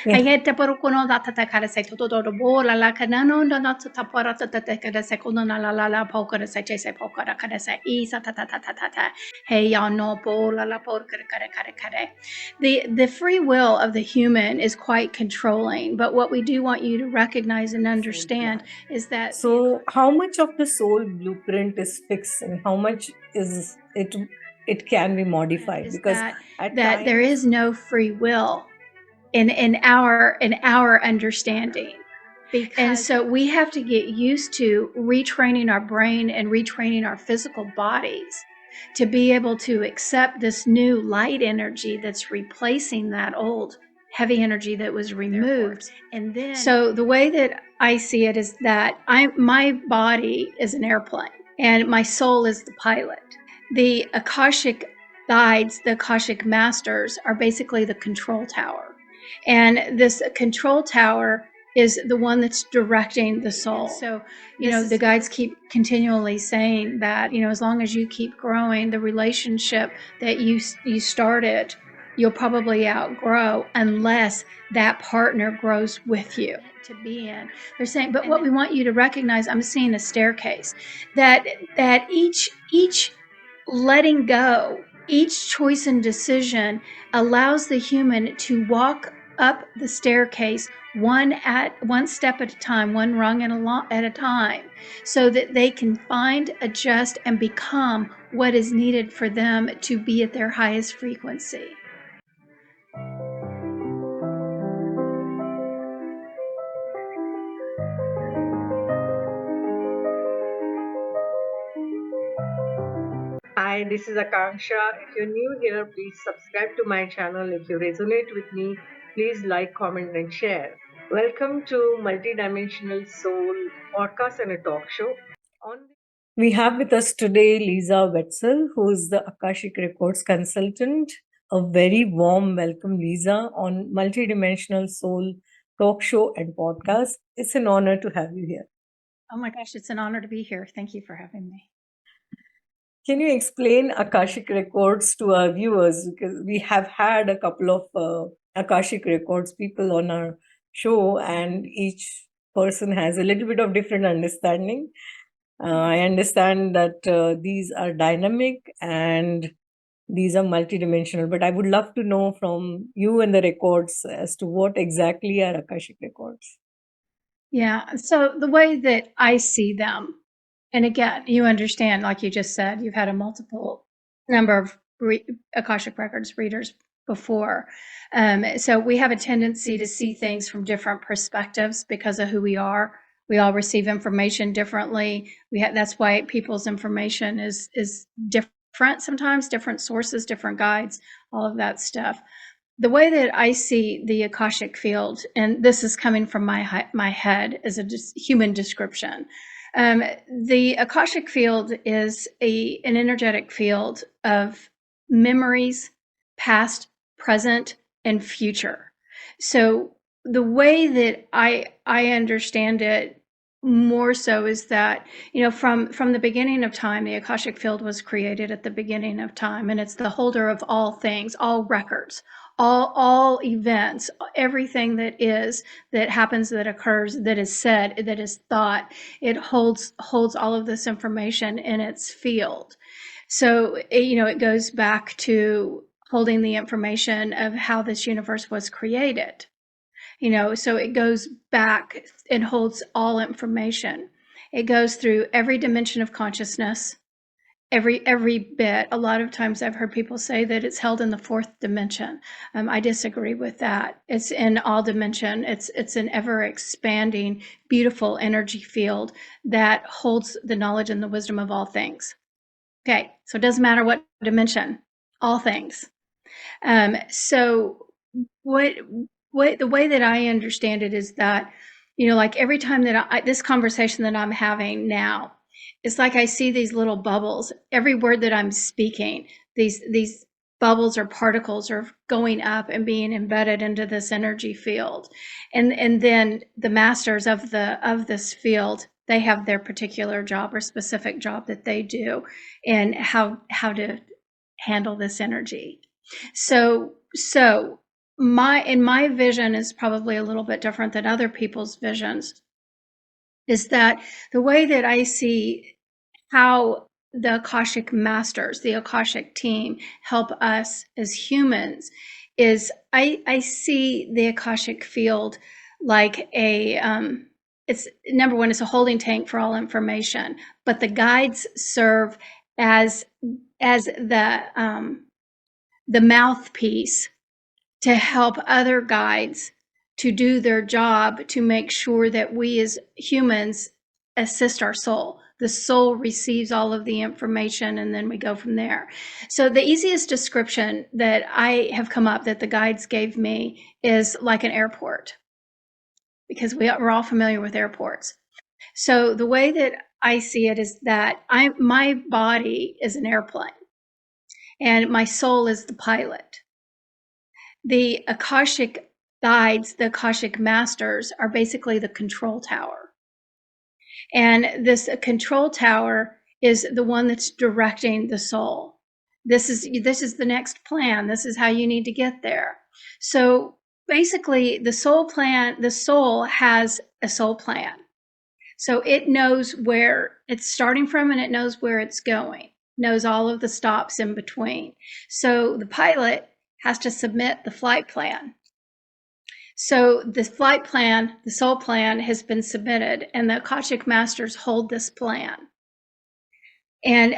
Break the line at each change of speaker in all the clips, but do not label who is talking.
Yeah.
Ayete porukono da tata kada se toto do bo la la kana no no no tata para tata kada se kono na la la poka se chese poka kada se isa tata tata tata hey ya no bo la la por kada. The free will of the human is quite controlling, but what we do want you to recognize and understand is that
So how much of the soul blueprint is fixed and how much is it can be modified? Because at
that there is no free will in our understanding. And so we have to get used to retraining our brain and retraining our physical bodies to be able to accept this new light energy that's replacing that old heavy energy that was removed. And then, so the way that I see it is that my body is an airplane and my soul is the pilot. The Akashic guides, the Akashic masters, are basically the control tower. And this control tower is the one that's directing the soul. So, the guides keep continually saying that, as long as you keep growing, the relationship that you started, you'll probably outgrow unless that partner grows with you to be in. They're saying, but what we want you to recognize, I'm seeing a staircase, that each letting go, each choice and decision allows the human to walk up the staircase one step at a time, one rung at a time, so that they can find, adjust, and become what is needed for them to be at their highest frequency.
Hi, this is Akanksshaa. If you're new here, please subscribe to my channel. If you resonate with me, please like, comment, and share. Welcome to Multidimensional Soul Podcast and a Talk Show. We have with us today Lisa Wetsel, who is the Akashic Records Consultant. A very warm welcome, Lisa, on Multidimensional Soul Talk Show and Podcast. It's an honor to have you here.
Oh my gosh, it's an honor to be here. Thank you for having me.
Can you explain Akashic Records to our viewers? Because we have had a couple of Akashic Records people on our show, and each person has a little bit of different understanding. I understand that these are dynamic and these are multidimensional, but I would love to know from you and the records as to what exactly are Akashic Records.
Yeah, so the way that I see them, and again, you understand, like you just said, you've had a multiple number of Akashic Records readers before. So we have a tendency to see things from different perspectives because of who we are. We all receive information differently. That's why people's information is different sometimes, different sources, different guides, all of that stuff. The way that I see the Akashic field, and this is coming from my head as a human description, the Akashic field is an energetic field of memories, past, present, and future. So the way that I understand it more so is that, from the beginning of time, the Akashic field was created at the beginning of time, and it's the holder of all things, all records, all events, everything that happens, that occurs, that is said, that is thought. It holds all of this information in its field. So it goes back to holding the information of how this universe was created. So it goes back and holds all information. It goes through every dimension of consciousness, every bit. A lot of times I've heard people say that it's held in the fourth dimension. I disagree with that. It's in all dimension. It's an ever expanding, beautiful energy field that holds the knowledge and the wisdom of all things. Okay, so it doesn't matter what dimension, all things. So what the way that I understand it is that, like every time that this conversation that I'm having now, it's like I see these little bubbles. Every word that I'm speaking, these bubbles or particles are going up and being embedded into this energy field. And then the masters of this field, they have their particular job or specific job that they do and how to handle this energy. So my vision is probably a little bit different than other people's visions, is that the way that I see how the Akashic masters, the Akashic team, help us as humans is I see the Akashic field like it's number one, it's a holding tank for all information, but the guides serve as the mouthpiece to help other guides to do their job to make sure that we as humans assist our soul. The soul receives all of the information and then we go from there. So the easiest description that I have come up that the guides gave me is like an airport, because we're all familiar with airports. So the way that I see it is that my body is an airplane and my soul is the pilot. The Akashic guides, the Akashic masters, are basically the control tower. And this control tower is the one that's directing the soul. This is the next plan. This is how you need to get there. So basically, the soul has a soul plan. So it knows where it's starting from and it knows where it's going, knows all of the stops in between. So the pilot has to submit the flight plan. So the flight plan, the soul plan, has been submitted, and the Akashic Masters hold this plan. And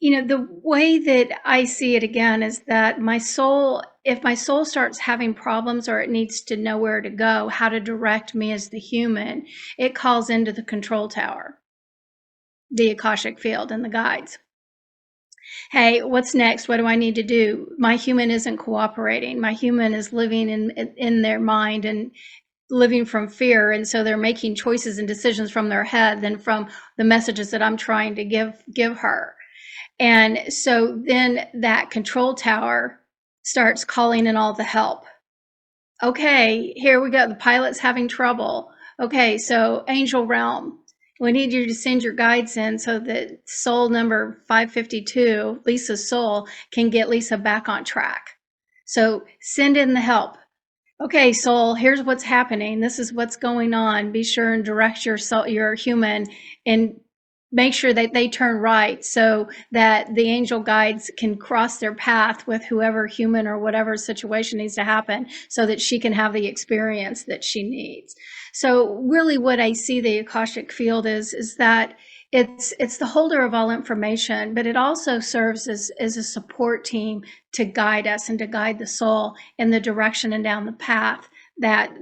the way that I see it again is that my soul, if my soul starts having problems or it needs to know where to go, how to direct me as the human, it calls into the control tower, the Akashic field and the guides. Hey, what's next? What do I need to do? My human isn't cooperating. My human is living in their mind and living from fear. And so they're making choices and decisions from their head than from the messages that I'm trying to give her. And so then that control tower starts calling in all the help. Okay, here we go. The pilot's having trouble. Okay, so angel realm, we need you to send your guides in so that soul number 552, Lisa's soul, can get Lisa back on track. So send in the help. Okay, soul, here's what's happening. This is what's going on. Be sure and direct your soul, your human, and make sure that they turn right so that the angel guides can cross their path with whoever human or whatever situation needs to happen so that she can have the experience that she needs. So really what I see the Akashic field is that it's the holder of all information, but it also serves as a support team to guide us and to guide the soul in the direction and down the path that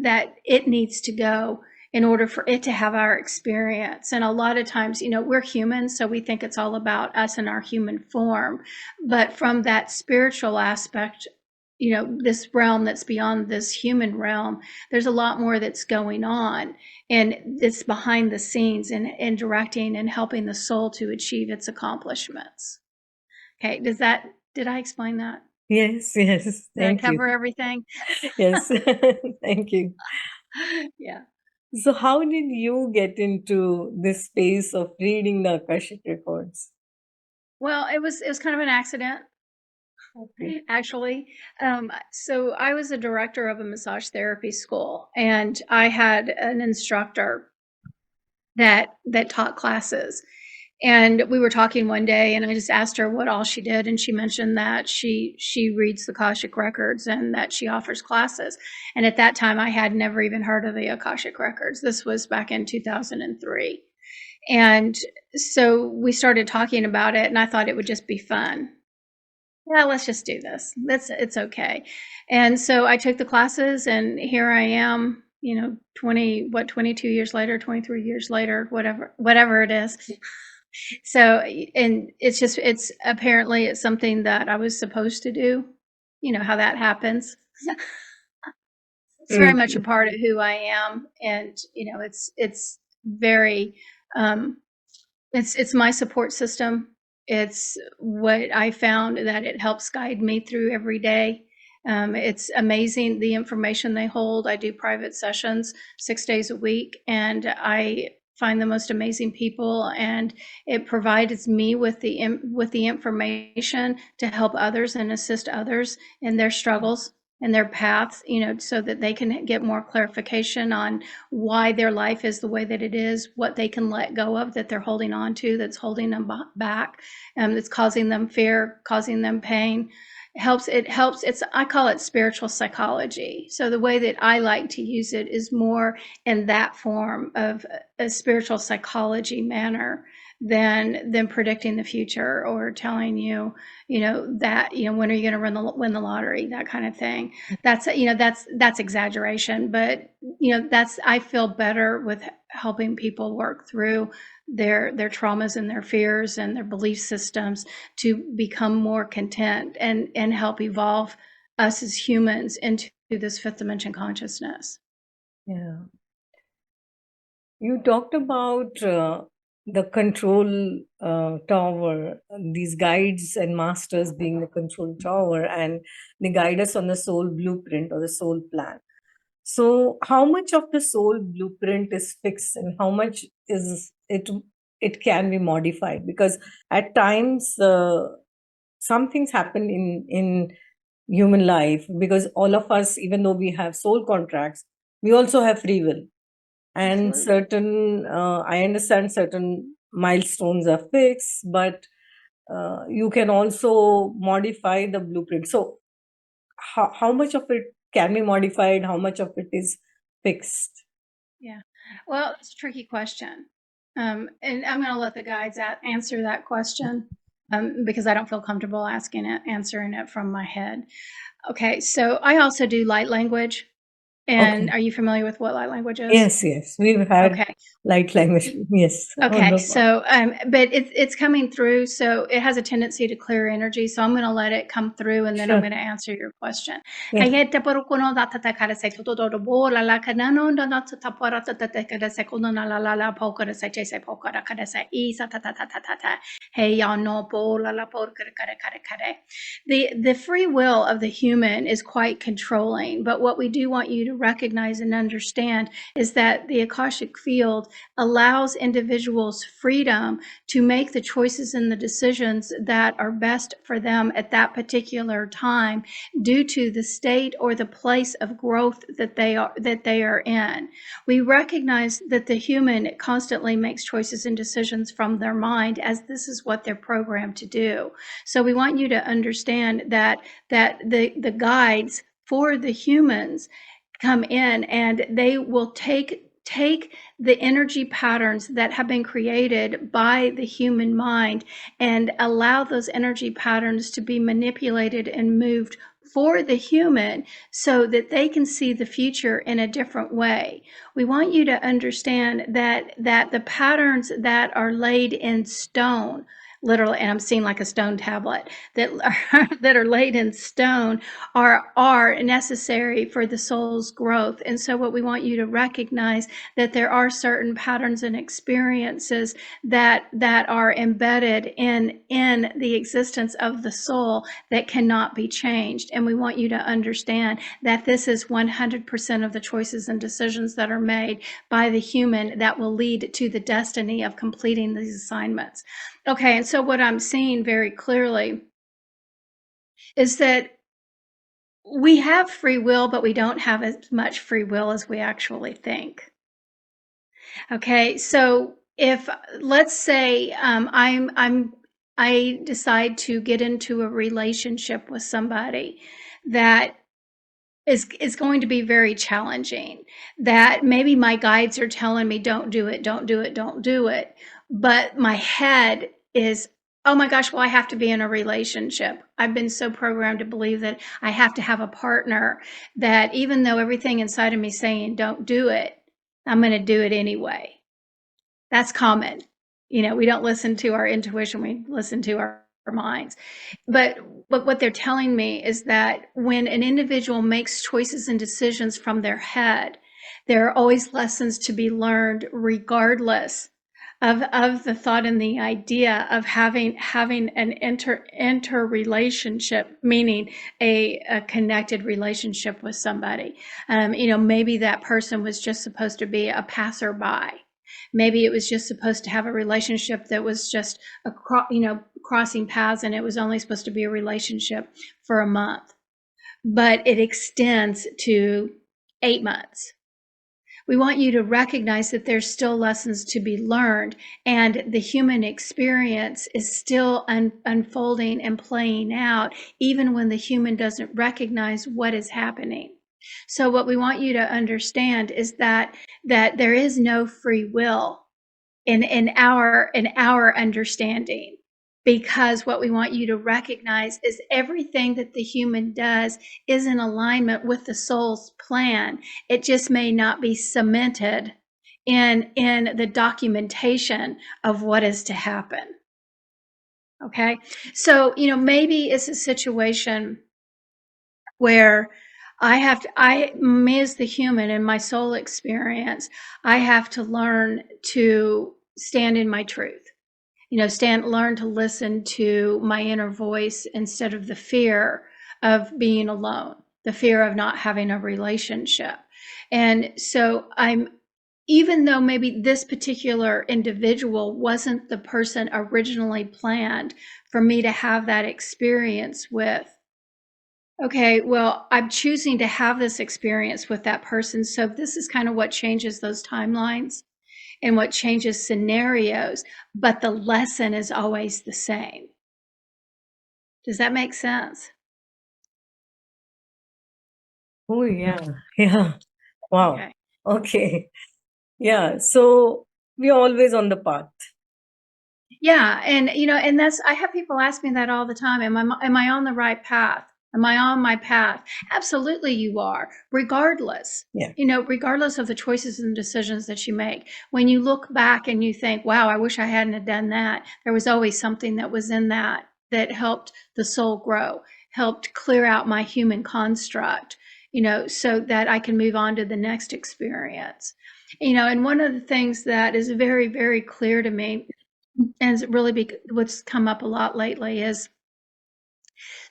it needs to go in order for it to have our experience. And a lot of times, we're humans, so we think it's all about us in our human form. But from that spiritual aspect, this realm that's beyond this human realm, there's a lot more that's going on. And it's behind the scenes and directing and helping the soul to achieve its accomplishments. Okay, did I explain that?
Yes, yes.
Did I
Thank you.
cover everything?
Yes, thank you.
Yeah.
So, how did you get into this space of reading the Akashic records?
Well, it was kind of an accident.
Okay.
Actually. So I was a director of a massage therapy school, and I had an instructor that taught classes. And we were talking one day, and I just asked her what all she did, and she mentioned that she reads the Akashic records and that she offers classes. And at that time, I had never even heard of the Akashic records. This was back in 2003. And so we started talking about it, and I thought it would just be fun. Yeah, let's just do this. It's okay. And so I took the classes, and here I am, 22 years later, 23 years later, whatever it is. So, and it's apparently it's something that I was supposed to do. You know how that happens. It's very much a part of who I am, and it's very it's my support system. It's what I found that it helps guide me through every day. It's amazing the information they hold. I do private sessions 6 days a week, and I find the most amazing people, and it provides me with the information to help others and assist others in their struggles. and their paths, so that they can get more clarification on why their life is the way that it is, what they can let go of that they're holding on to, that's holding them back, that's causing them fear, causing them pain. I call it spiritual psychology. So the way that I like to use it is more in that form of a spiritual psychology manner than predicting the future or telling you, that, when are you going to win the lottery, that kind of thing. That's exaggeration, but I feel better with helping people work through their traumas and their fears and their belief systems to become more content and help evolve us as humans into this fifth dimension consciousness.
Yeah. You talked about the control tower, these guides and masters being the control tower, and they guide us on the soul blueprint or the soul plan. So, how much of the soul blueprint is fixed, and how much is it? It can be modified, because at times some things happen in human life, because all of us, even though we have soul contracts, we also have free will, and
Absolutely.
certain I understand certain milestones are fixed, but you can also modify the blueprint. So how much of it can be modified, how much of it is fixed?
Yeah. Well, it's a tricky question. And I'm going to let the guides answer that question, because I don't feel comfortable answering it from my head. Okay. So I also do light language. And
Okay.
are you familiar with what light language is?
Yes, we've had
Okay.
light language. Yes.
Okay, so but it's coming through, so it has a tendency to clear energy. So I'm going to let it come through, and then I'm
Sure.
going to answer your question.
Yeah.
The free will of the human is quite controlling, but what we do want you to recognize and understand is that the Akashic field allows individuals freedom to make the choices and the decisions that are best for them at that particular time, due to the state or the place of growth that they are in. We recognize that the human constantly makes choices and decisions from their mind, as this is what they're programmed to do. So we want you to understand that the guides for the humans come in, and they will take the energy patterns that have been created by the human mind and allow those energy patterns to be manipulated and moved for the human so that they can see the future in a different way. We want you to understand that the patterns that are laid in stone, literally, and I'm seeing like a stone tablet, that are laid in stone are necessary for the soul's growth. And so what we want you to recognize, that there are certain patterns and experiences that are embedded in the existence of the soul that cannot be changed. And we want you to understand that this is 100% of the choices and decisions that are made by the human that will lead to the destiny of completing these assignments. Okay, and so what I'm seeing very clearly is that we have free will, but we don't have as much free will as we actually think. Okay, so if, let's say, I decide to get into a relationship with somebody that is going to be very challenging, that maybe my guides are telling me, don't do it, don't do it, don't do it. But my head is, oh my gosh, well, I have to be in a relationship. I've been so programmed to believe that I have to have a partner, that even though everything inside of me is saying, don't do it, I'm going to do it anyway. That's common. We don't listen to our intuition, we listen to our minds. But what they're telling me is that when an individual makes choices and decisions from their head, there are always lessons to be learned, regardless of the thought and the idea of having an interrelationship, meaning a connected relationship with somebody. Maybe that person was just supposed to be a passerby. Maybe it was just supposed to have a relationship that was just crossing paths, and it was only supposed to be a relationship for a month. but it extends to 8 months. We want you to recognize that there's still lessons to be learned, and the human experience is still unfolding and playing out, even when the human doesn't recognize what is happening. So what we want you to understand is that there is no free will in our understanding, because what we want you to recognize is everything that the human does is in alignment with the soul's plan. It just may not be cemented in the documentation of what is to happen. Okay, so maybe it's a situation where me as the human in my soul experience, I have to learn to stand in my truth. Learn to listen to my inner voice instead of the fear of being alone, the fear of not having a relationship. And so even though maybe this particular individual wasn't the person originally planned for me to have that experience with, okay, well, I'm choosing to have this experience with that person. So this is kind of what changes those timelines and what changes scenarios, but the lesson is always the same. Does that make sense?
Oh, yeah. Yeah. Wow.
Okay.
Okay. Yeah. So we're always on the path.
Yeah, and and that's, I have people ask me that all the time. Am I on the right path? Am I on my path? Absolutely you are, regardless.
Yeah.
Regardless of the choices and decisions that you make. When you look back and you think, wow, I wish I hadn't have done that, there was always something that was in that helped the soul grow, helped clear out my human construct, so that I can move on to the next experience. And one of the things that is very, very clear to me, and it's really what's come up a lot lately, is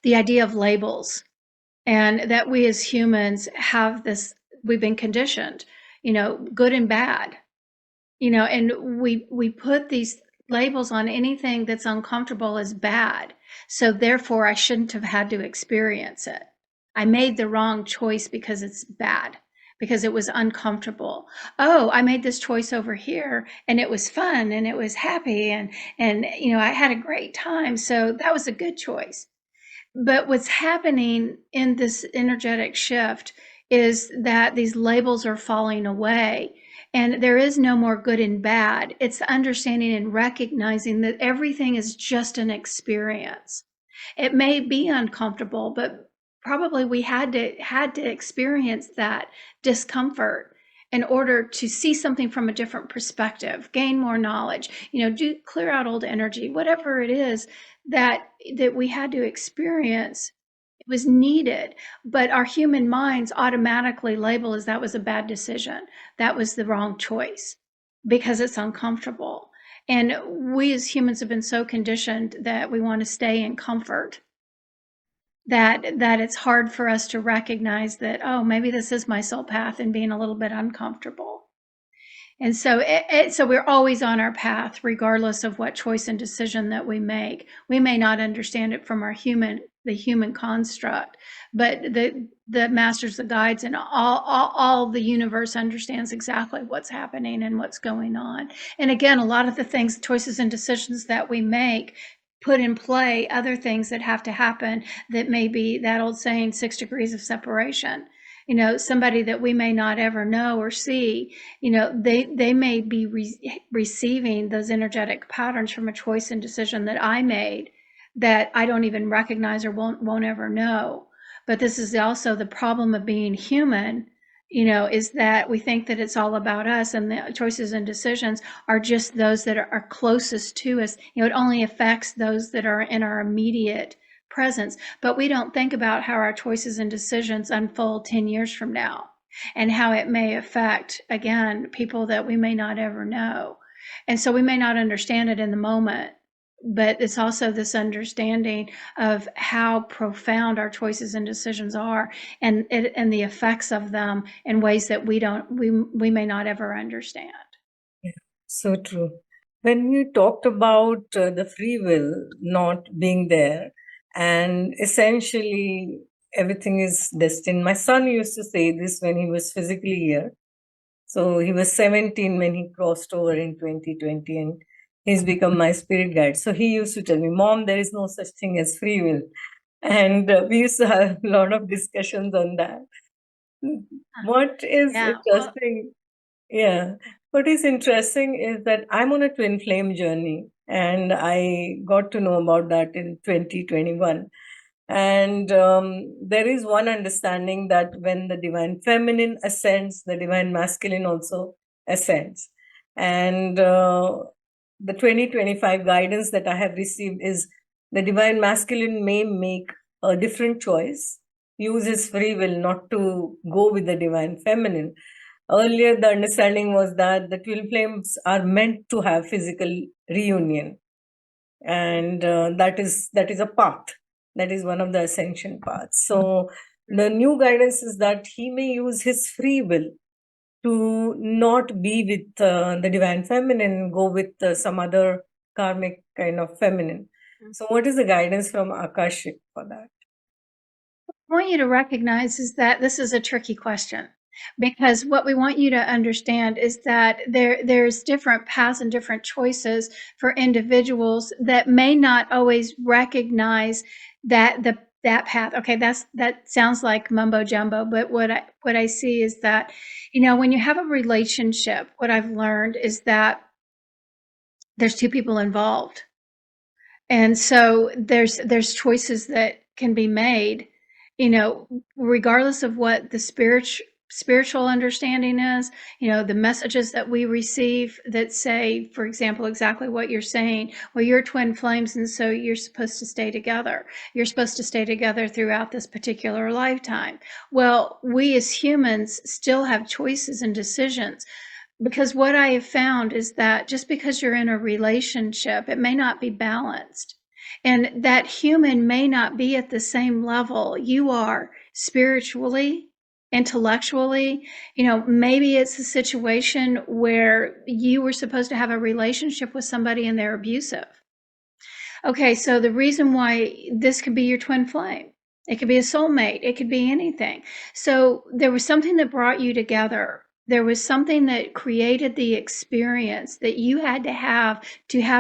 the idea of labels, and that we as humans have this, we've been conditioned, good and bad, and we put these labels on anything that's uncomfortable as bad. So therefore I shouldn't have had to experience it. I made the wrong choice because it's bad, because it was uncomfortable. Oh, I made this choice over here and it was fun and it was happy, and I had a great time. So that was a good choice. But what's happening in this energetic shift is that these labels are falling away, and there is no more good and bad. It's understanding and recognizing that everything is just an experience. It may be uncomfortable, but probably we had to experience that discomfort in order to see something from a different perspective, gain more knowledge, clear out old energy, whatever it is that we had to experience. It was needed, but our human minds automatically label as that was a bad decision, that was the wrong choice, because it's uncomfortable. And we as humans have been so conditioned that we want to stay in comfort, that it's hard for us to recognize that, oh, maybe this is my soul path, and being a little bit uncomfortable. And so so we're always on our path, regardless of what choice and decision that we make. We may not understand it from the human construct, but the masters, the guides, and all the universe understands exactly what's happening and what's going on. And again, a lot of the things, choices and decisions that we make put in play other things that have to happen, that may be that old saying, 6 degrees of separation. Somebody that we may not ever know or see, they may be receiving those energetic patterns from a choice and decision that I made, that I don't even recognize or won't ever know. But this is also the problem of being human, is that we think that it's all about us, and the choices and decisions are just those that are closest to us. It only affects those that are in our immediate presence, but we don't think about how our choices and decisions unfold 10 years from now, and how it may affect, again, people that we may not ever know. And so we may not understand it in the moment, but it's also this understanding of how profound our choices and decisions are, and the effects of them in ways that we may not ever understand.
Yeah, so true. When you talked about the free will not being there, and essentially everything is destined. My son used to say this when he was physically here. So he was 17 when he crossed over in 2020, and he's become my spirit guide. So he used to tell me, Mom, there is no such thing as free will. And we used to have a lot of discussions on that. What is
Yeah. Well,
interesting, yeah, what is interesting is that I'm on a twin flame journey, and I got to know about that in 2021. And there is one understanding that when the divine feminine ascends, the divine masculine also ascends. And the 2025 guidance that I have received is the divine masculine may make a different choice, use his free will not to go with the divine feminine. Earlier, the understanding was that the twin flames are meant to have physical reunion, and that is a path. That is one of the ascension paths. So the new guidance is that he may use his free will to not be with the divine feminine, go with some other karmic kind of feminine. So, what is the guidance from Akashic for that?
I want you to recognize is that this is a tricky question, because what we want you to understand is that there's different paths and different choices for individuals that may not always recognize that path. Okay, that sounds like mumbo jumbo, but what I see is that, when you have a relationship, what I've learned is that there's two people involved. And so there's choices that can be made, regardless of what the spiritual understanding is, the messages that we receive that say, for example, exactly what you're saying. Well, you're twin flames, and so you're supposed to stay together. You're supposed to stay together throughout this particular lifetime. Well, we as humans still have choices and decisions. Because what I have found is that just because you're in a relationship, it may not be balanced. And that human may not be at the same level you are spiritually, intellectually. Maybe it's a situation where you were supposed to have a relationship with somebody and they're abusive. Okay, so the reason why this could be your twin flame, it could be a soulmate, it could be anything. So there was something that brought you together. There was something that created the experience that you had to have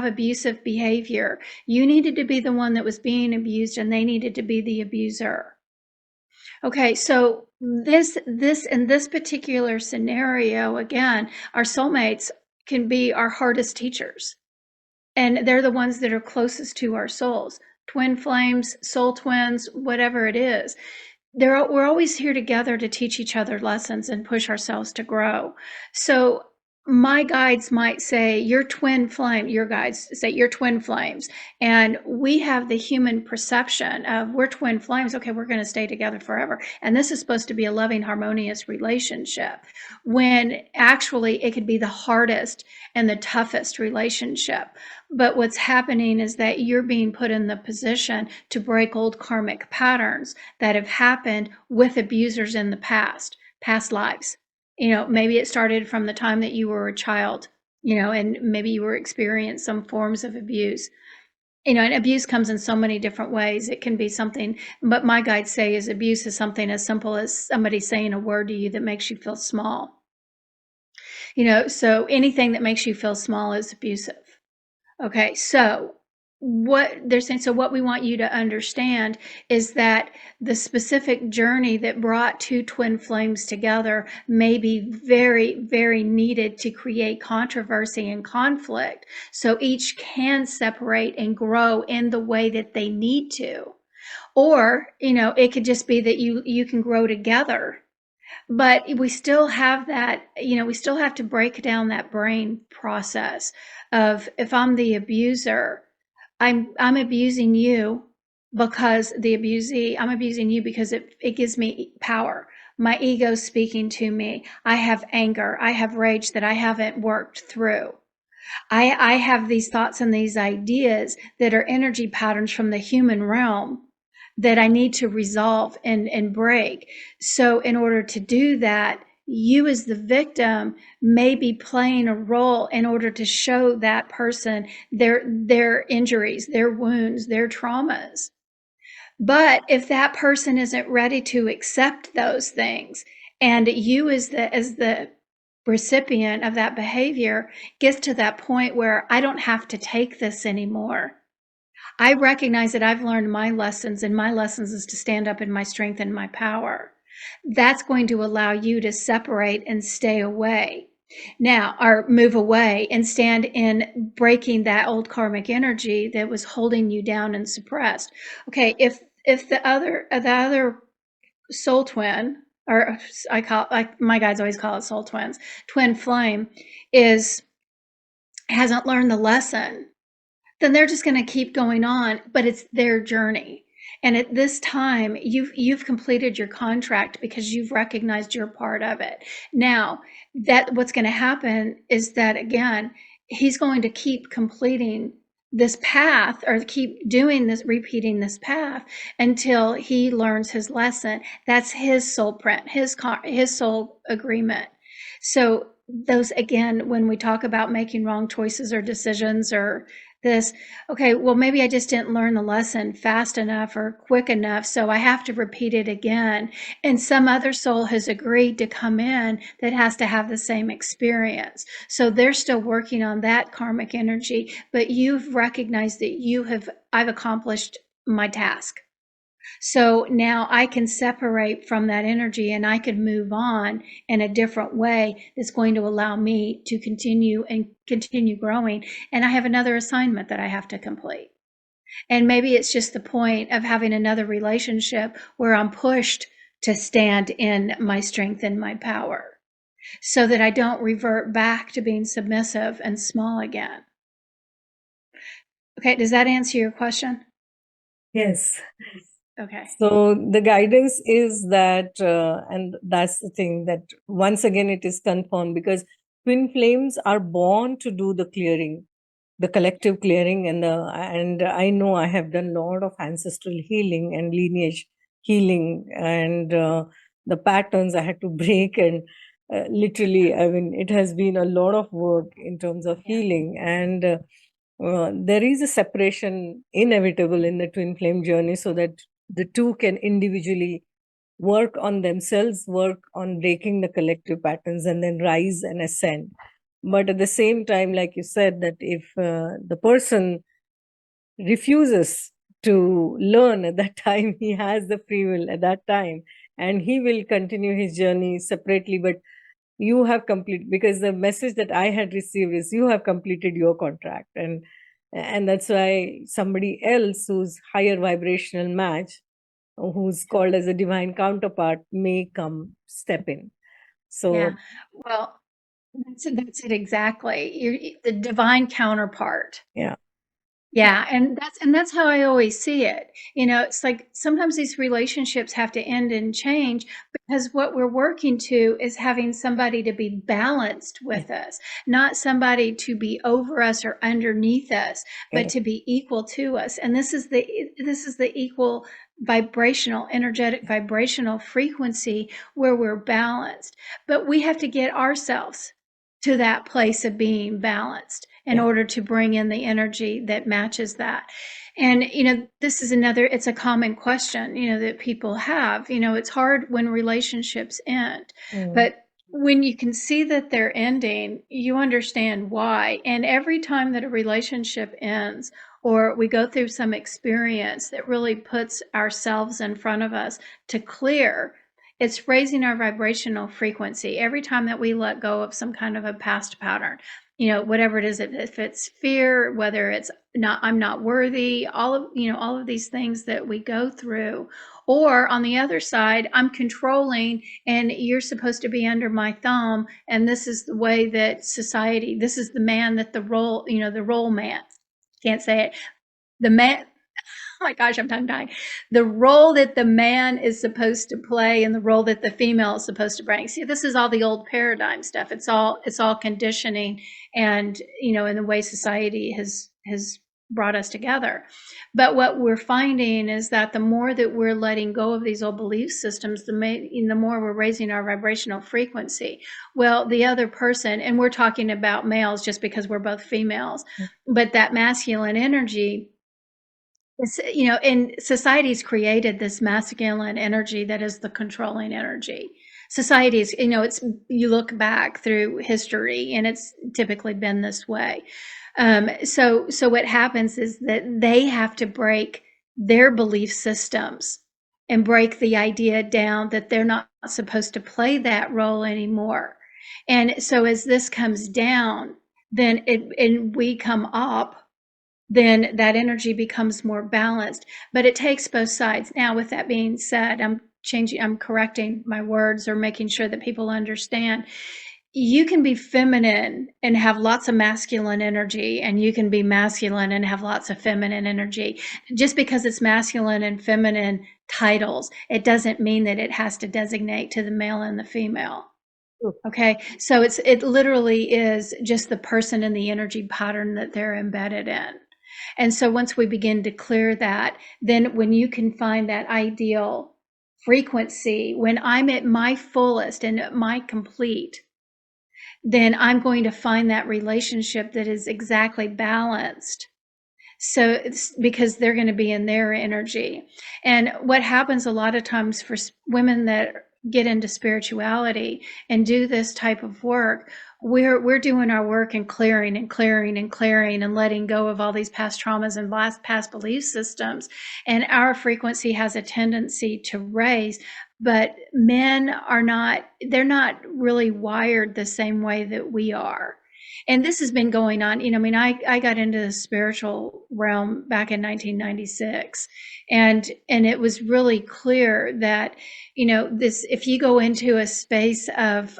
abusive behavior. You needed to be the one that was being abused, and they needed to be the abuser. Okay, so this in this particular scenario, again, our soulmates can be our hardest teachers. And they're the ones that are closest to our souls. Twin flames, soul twins, whatever it is. We're always here together to teach each other lessons and push ourselves to grow. So my guides might say, your twin flame, your guides say, you're twin flames. And we have the human perception of we're twin flames. Okay, we're going to stay together forever. And this is supposed to be a loving, harmonious relationship, when actually it could be the hardest and the toughest relationship. But what's happening is that you're being put in the position to break old karmic patterns that have happened with abusers in the past lives. Maybe it started from the time that you were a child, and maybe you were experiencing some forms of abuse. And abuse comes in so many different ways. It can be something, but my guides say is abuse is something as simple as somebody saying a word to you that makes you feel small. So anything that makes you feel small is abusive. Okay, so what they're saying, so what we want you to understand is that the specific journey that brought two twin flames together may be very, very needed to create controversy and conflict, so each can separate and grow in the way that they need to. Or, it could just be that you can grow together. But we still have that, we still have to break down that brain process of, if I'm the abuser, I'm abusing you because I'm abusing you because it gives me power. My ego speaking to me. I have anger. I have rage that I haven't worked through. I have these thoughts and these ideas that are energy patterns from the human realm that I need to resolve and break. So in order to do that, you as the victim may be playing a role in order to show that person their injuries, their wounds, their traumas. But if that person isn't ready to accept those things, and you as the recipient of that behavior gets to that point where I don't have to take this anymore. I recognize that I've learned my lessons, and my lessons is to stand up in my strength and my power. That's going to allow you to separate and stay away now, or move away and stand in breaking that old karmic energy that was holding you down and suppressed. Okay, if the other soul twin, or I call, like my guys always call it soul twins, twin flame, hasn't learned the lesson, then they're just going to keep going on, but it's their journey. And at this time, you've completed your contract because you've recognized your part of it. Now, that what's going to happen is that, again, he's going to keep completing this path, or keep doing this, repeating this path until he learns his lesson. That's his soul print, his soul agreement. So those, again, when we talk about making wrong choices or decisions or this, okay, well, maybe I just didn't learn the lesson fast enough or quick enough, so I have to repeat it again. And some other soul has agreed to come in that has to have the same experience. So they're still working on that karmic energy, but you've recognized that I've accomplished my task. So now I can separate from that energy, and I can move on in a different way that's going to allow me to continue growing. And I have another assignment that I have to complete. And maybe it's just the point of having another relationship where I'm pushed to stand in my strength and my power so that I don't revert back to being submissive and small again. Okay, does that answer your question?
Yes.
Okay.
So the guidance is that, and that's the thing, that once again it is confirmed, because twin flames are born to do the clearing, the collective clearing, and I know I have done a lot of ancestral healing and lineage healing, and the patterns I had to break, and literally, I mean, it has been a lot of work in terms of healing, and there is a separation inevitable in the twin flame journey, so that the two can individually work on themselves, work on breaking the collective patterns, and then rise and ascend. But at the same time, like you said, that if the person refuses to learn at that time, he has the free will at that time, and he will continue his journey separately. But you have complete, because the message that I had received is you have completed your contract, and that's why somebody else who's higher vibrational match, who's called as a divine counterpart, may come step in. So
Yeah. Well, that's it exactly. You're the divine counterpart.
yeah.
Yeah, and that's how I always see it. You know, it's like sometimes these relationships have to end and change because what we're working to is having somebody to be balanced with us, not somebody to be over us or underneath us, but to be equal to us. And this is the equal vibrational, energetic vibrational frequency where we're balanced. But we have to get ourselves to that place of being balanced in order to bring in the energy that matches that. And, this is it's a common question, that people have. It's hard when relationships end, but when you can see that they're ending, you understand why. And every time that a relationship ends, or we go through some experience that really puts ourselves in front of us to clear, it's raising our vibrational frequency. Every time that we let go of some kind of a past pattern, whatever it is, if it's fear, whether it's I'm not worthy, all of these things that we go through, or on the other side, I'm controlling and you're supposed to be under my thumb. And this is the way that society, this is the man that the role man, can't say it. The man, oh my gosh, I'm tongue tied. The role that the man is supposed to play and the role that the female is supposed to bring. See, this is all the old paradigm stuff. It's all conditioning, and in the way society has brought us together. But what we're finding is that the more that we're letting go of these old belief systems, the more we're raising our vibrational frequency. Well, the other person, and we're talking about males just because we're both females, but that masculine energy It's, and society's created this masculine energy that is the controlling energy. Society's, you look back through history and it's typically been this way. So what happens is that they have to break their belief systems and break the idea down that they're not supposed to play that role anymore. And so as this comes down, then and we come up, then that energy becomes more balanced. But it takes both sides. Now, with that being said, I'm correcting my words or making sure that people understand. You can be feminine and have lots of masculine energy, and you can be masculine and have lots of feminine energy. Just because it's masculine and feminine titles, it doesn't mean that it has to designate to the male and the female. Okay, so it literally is just the person and the energy pattern that they're embedded in. And so once we begin to clear that, then when you can find that ideal frequency, when I'm at my fullest and at my complete, then I'm going to find that relationship that is exactly balanced. So it's because they're going to be in their energy. And what happens a lot of times for women that get into spirituality and do this type of work, we're doing our work and clearing and clearing and clearing and letting go of all these past traumas and past belief systems. And our frequency has a tendency to raise, but men are not, they're not really wired the same way that we are. And this has been going on. I got into the spiritual realm back in 1996, and it was really clear that, this, if you go into a space of,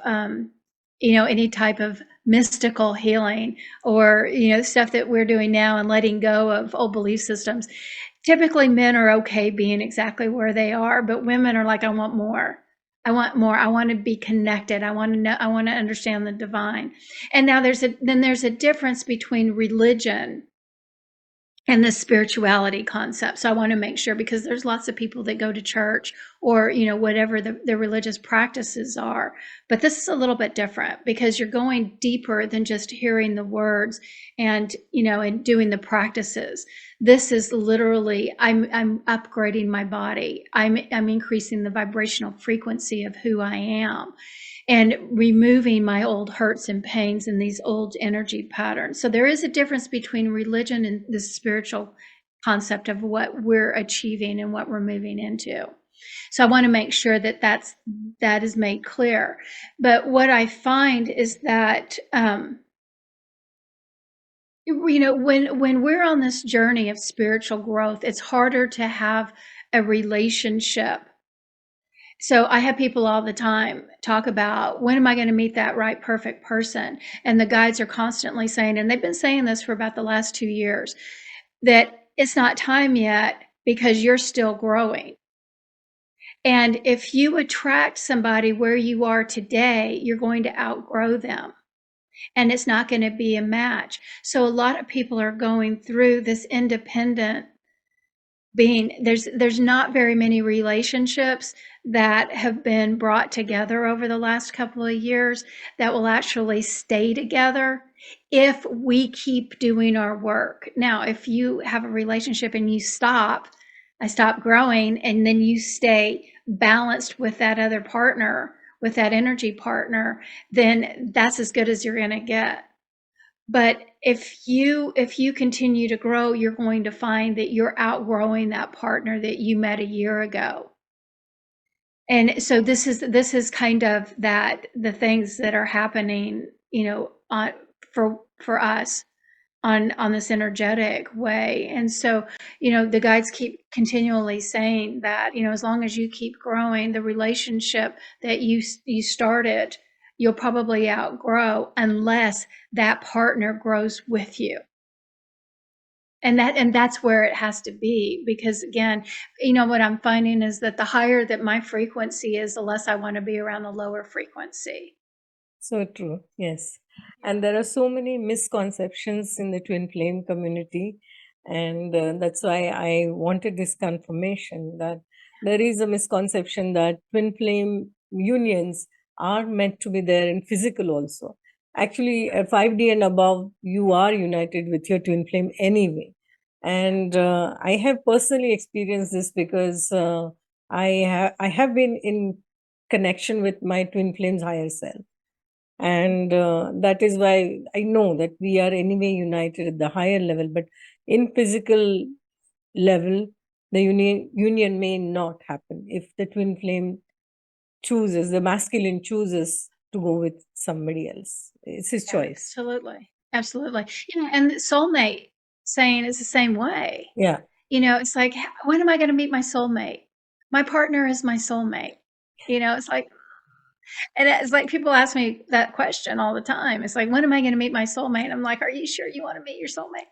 any type of mystical healing or, stuff that we're doing now and letting go of old belief systems, typically men are okay being exactly where they are, but women are like, I want more. I want more. I want to be connected. I want to know, I want to understand the divine. And now there's a difference between religion and the spirituality concept. So I want to make sure, because there's lots of people that go to church or, whatever the religious practices are. But this is a little bit different because you're going deeper than just hearing the words and, and doing the practices. This is literally, I'm upgrading my body. I'm increasing the vibrational frequency of who I am and removing my old hurts and pains and these old energy patterns. So there is a difference between religion and the spiritual concept of what we're achieving and what we're moving into. So I want to make sure that that is made clear. But what I find is that, when we're on this journey of spiritual growth, it's harder to have a relationship. So I have people all the time talk about, when am I going to meet that right, perfect person? And the guides are constantly saying, and they've been saying this for about the last 2 years, that it's not time yet because you're still growing. And if you attract somebody where you are today, you're going to outgrow them. And it's not going to be a match. So a lot of people are going through this independent being. There's not very many relationships that have been brought together over the last couple of years that will actually stay together if we keep doing our work. Now, if you have a relationship and I stop growing, and then you stay balanced with that other partner, with that energy partner, then that's as good as you're going to get. But if you continue to grow, you're going to find that you're outgrowing that partner that you met a year ago. And so this is kind of the things that are happening, for us on this energetic way. And so, the guides keep continually saying that, as long as you keep growing, the relationship that you started, you'll probably outgrow unless that partner grows with you. And that's where it has to be, because again, what I'm finding is that the higher that my frequency is, the less I want to be around the lower frequency.
So true. Yes. And there are so many misconceptions in the twin flame community. And that's why I wanted this confirmation that there is a misconception that twin flame unions are meant to be there in physical also. Actually, at 5D and above, you are united with your twin flame anyway. And I have personally experienced this because I have been in connection with my twin flames higher self, and that is why I know that we are anyway united at the higher level, but in physical level, the union may not happen if the twin flame chooses, the masculine chooses to go with somebody else. It's his choice.
Absolutely. Absolutely. And the soulmate saying is the same way.
Yeah.
It's like, when am I going to meet my soulmate? My partner is my soulmate. It's like, and it's like people ask me that question all the time. It's like, when am I going to meet my soulmate? I'm like, are you sure you want to meet your soulmate?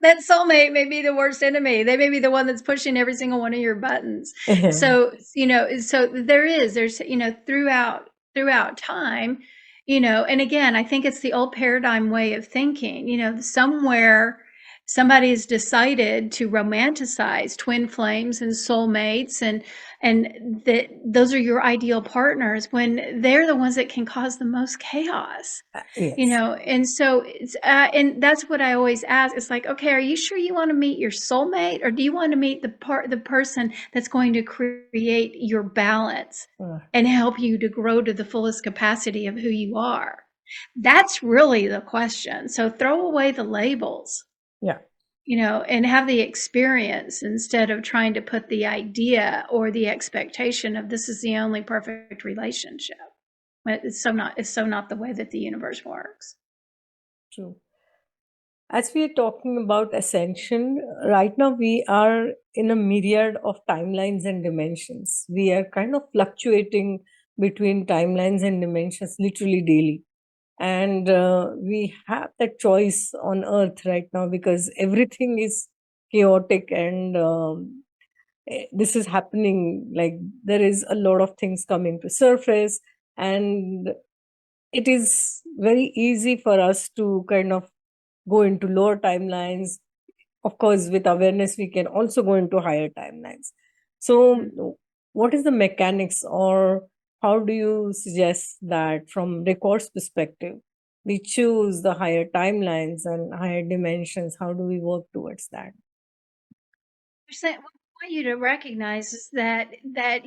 That soulmate may be the worst enemy. They may be the one that's pushing every single one of your buttons. So, so there's, throughout time, and again, I think it's the old paradigm way of thinking, somewhere somebody's decided to romanticize twin flames and soulmates and that those are your ideal partners when they're the ones that can cause the most chaos.
Yes.
And so it's and that's what I always ask. It's like, okay, are you sure you want to meet your soulmate, or do you want to meet the person that's going to create your balance and help you to grow to the fullest capacity of who you are? That's really the question. So throw away the labels.
Yeah.
And have the experience instead of trying to put the idea or the expectation of this is the only perfect relationship. It's so not the way that the universe works.
True. As we are talking about ascension, right now we are in a myriad of timelines and dimensions. We are kind of fluctuating between timelines and dimensions literally daily. And we have that choice on earth right now because everything is chaotic, and this is happening, like there is a lot of things coming to surface, and it is very easy for us to kind of go into lower timelines. Of course, with awareness we can also go into higher timelines. So what is the mechanics, or how do you suggest that from records perspective we choose the higher timelines and higher dimensions? How do we work towards that?
What I want you to recognize is that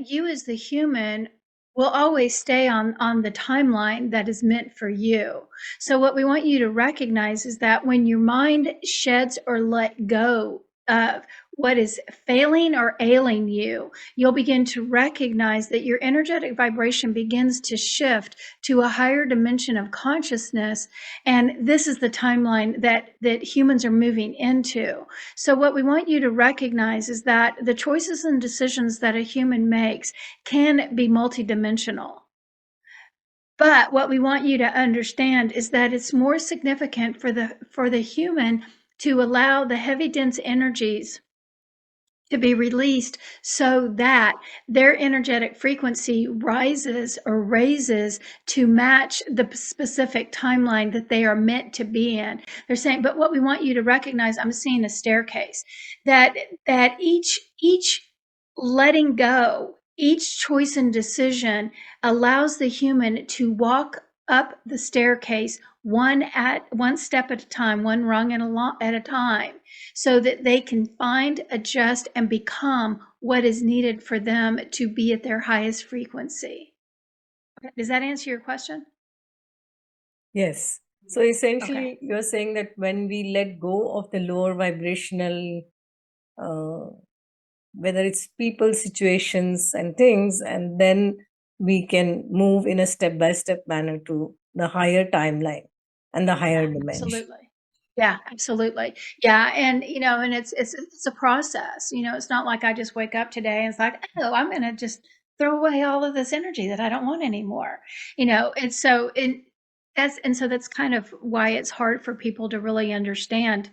you as the human will always stay on the timeline that is meant for you. So what we want you to recognize is that when your mind sheds or let go of what is failing or ailing you, you'll begin to recognize that your energetic vibration begins to shift to a higher dimension of consciousness. And this is the timeline that humans are moving into. So what we want you to recognize is that the choices and decisions that a human makes can be multidimensional. But what we want you to understand is that it's more significant for the human to allow the heavy, dense energies to be released so that their energetic frequency rises or raises to match the specific timeline that they are meant to be in. They're saying, but what we want you to recognize, I'm seeing a staircase, that each letting go, each choice and decision allows the human to walk up the staircase one step at a time, one rung at a time, so that they can find, adjust, and become what is needed for them to be at their highest frequency. Okay. Does that answer your question?
Yes. So essentially, you're saying that when we let go of the lower vibrational, whether it's people, situations, and things, and then we can move in a step-by-step manner to the higher timeline and the higher dimension.
Absolutely. Yeah, absolutely. Yeah, and and it's a process. It's not like I just wake up today and it's like, oh, I'm going to just throw away all of this energy that I don't want anymore. And so that's kind of why it's hard for people to really understand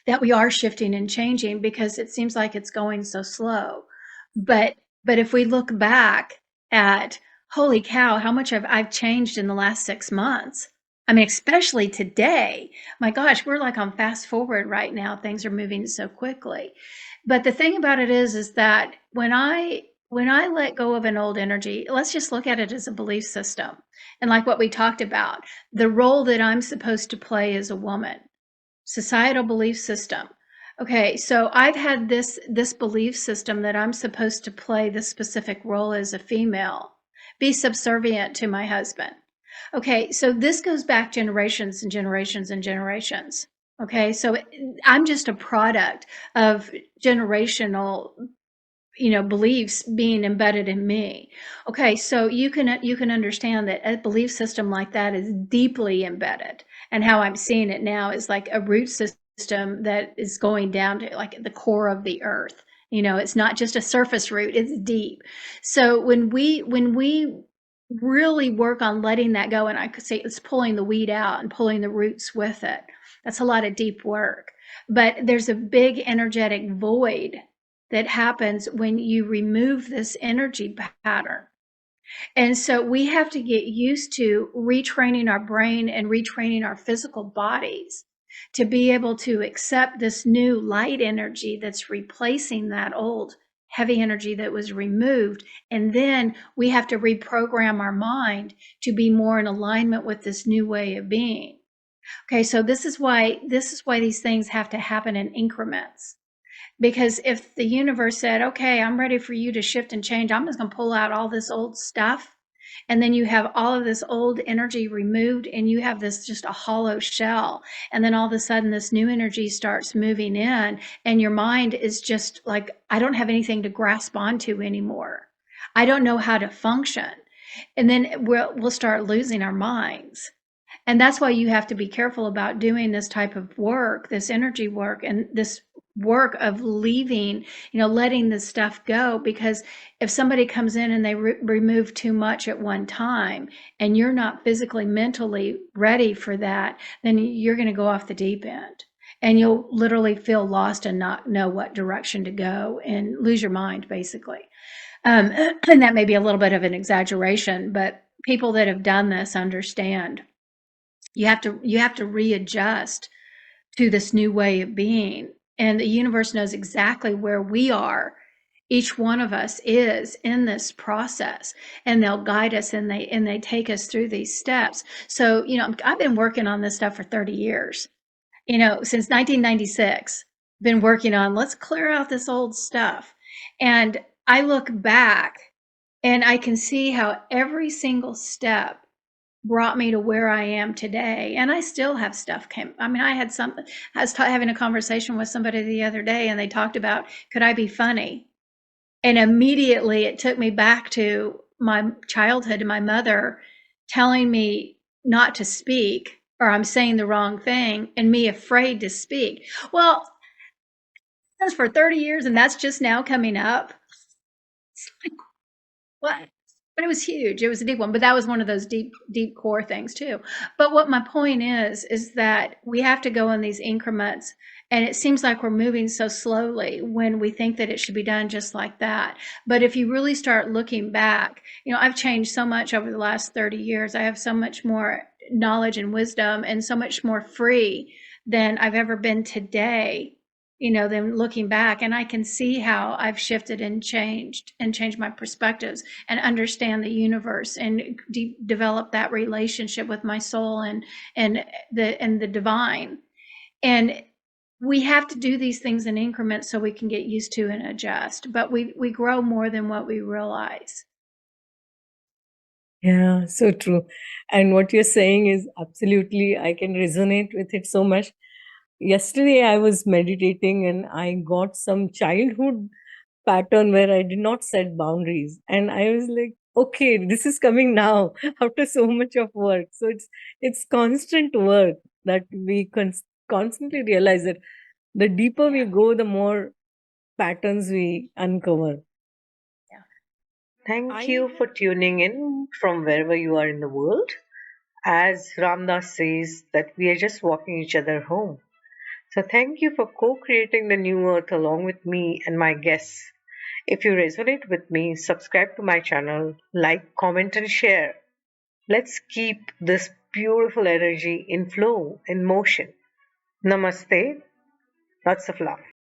that we are shifting and changing, because it seems like it's going so slow. But if we look back at, holy cow, how much I've changed in the last 6 months. I mean, especially today. My gosh, we're like on fast forward right now. Things are moving so quickly. But the thing about it is that when I let go of an old energy, let's just look at it as a belief system. And like what we talked about, the role that I'm supposed to play as a woman. societal belief system. Okay, so I've had this belief system that I'm supposed to play this specific role as a female, be subservient to my husband. Okay, so this goes back generations and generations and generations. Okay, so I'm just a product of generational, beliefs being embedded in me. Okay, so you can understand that a belief system like that is deeply embedded, and how I'm seeing it now is like a root system that is going down to like the core of the earth. It's not just a surface root, it's deep. So when we really work on letting that go, and I could say it's pulling the weed out and pulling the roots with it, that's a lot of deep work. But there's a big energetic void that happens when you remove this energy pattern. And so we have to get used to retraining our brain and retraining our physical bodies to be able to accept this new light energy that's replacing that old heavy energy that was removed. And then we have to reprogram our mind to be more in alignment with this new way of being. Okay, so this is why these things have to happen in increments. Because if the universe said, okay, I'm ready for you to shift and change, I'm just going to pull out all this old stuff. And then you have all of this old energy removed, and you have this just a hollow shell. And then all of a sudden, this new energy starts moving in, and your mind is just like, I don't have anything to grasp onto anymore. I don't know how to function. And then we'll start losing our minds. And that's why you have to be careful about doing this type of work, this energy work, and this work of leaving, letting this stuff go. Because if somebody comes in and they remove too much at one time, and you're not physically, mentally ready for that, then you're going to go off the deep end. And you'll literally feel lost and not know what direction to go and lose your mind, basically. And that may be a little bit of an exaggeration, but people that have done this understand you have to readjust to this new way of being, and the universe knows exactly where we are, each one of us is in this process, and they'll guide us, and they take us through these steps. So I've been working on this stuff for 30 years, since 1996. Been working on, let's clear out this old stuff. And I look back and I can see how every single step brought me to where I am today. And I still have stuff I was having a conversation with somebody the other day, and they talked about, could I be funny? And immediately it took me back to my childhood and my mother telling me not to speak, or I'm saying the wrong thing, and me afraid to speak. Well, that's for 30 years, and that's just now coming up. It's like, what? But it was huge. It was a deep one, but that was one of those deep, deep core things too. But what my point is that we have to go in these increments, and it seems like we're moving so slowly when we think that it should be done just like that. But if you really start looking back, I've changed so much over the last 30 years. I have so much more knowledge and wisdom, and so much more free than I've ever been today, than looking back. And I can see how I've shifted and changed my perspectives, and understand the universe, and develop that relationship with my soul and the divine. And we have to do these things in increments so we can get used to and adjust. But we grow more than what we realize.
Yeah, so true. And what you're saying is absolutely, I can resonate with it so much. Yesterday, I was meditating and I got some childhood pattern where I did not set boundaries. And I was like, okay, this is coming now after so much of work. So it's constant work that we constantly realize that the deeper we go, the more patterns we uncover.
Thank you for tuning in from wherever you are in the world. As Ramdas says, that we are just walking each other home. So thank you for co-creating the new earth along with me and my guests. If you resonate with me, subscribe to my channel, like, comment, and share. Let's keep this beautiful energy in flow, in motion. Namaste. Lots of love.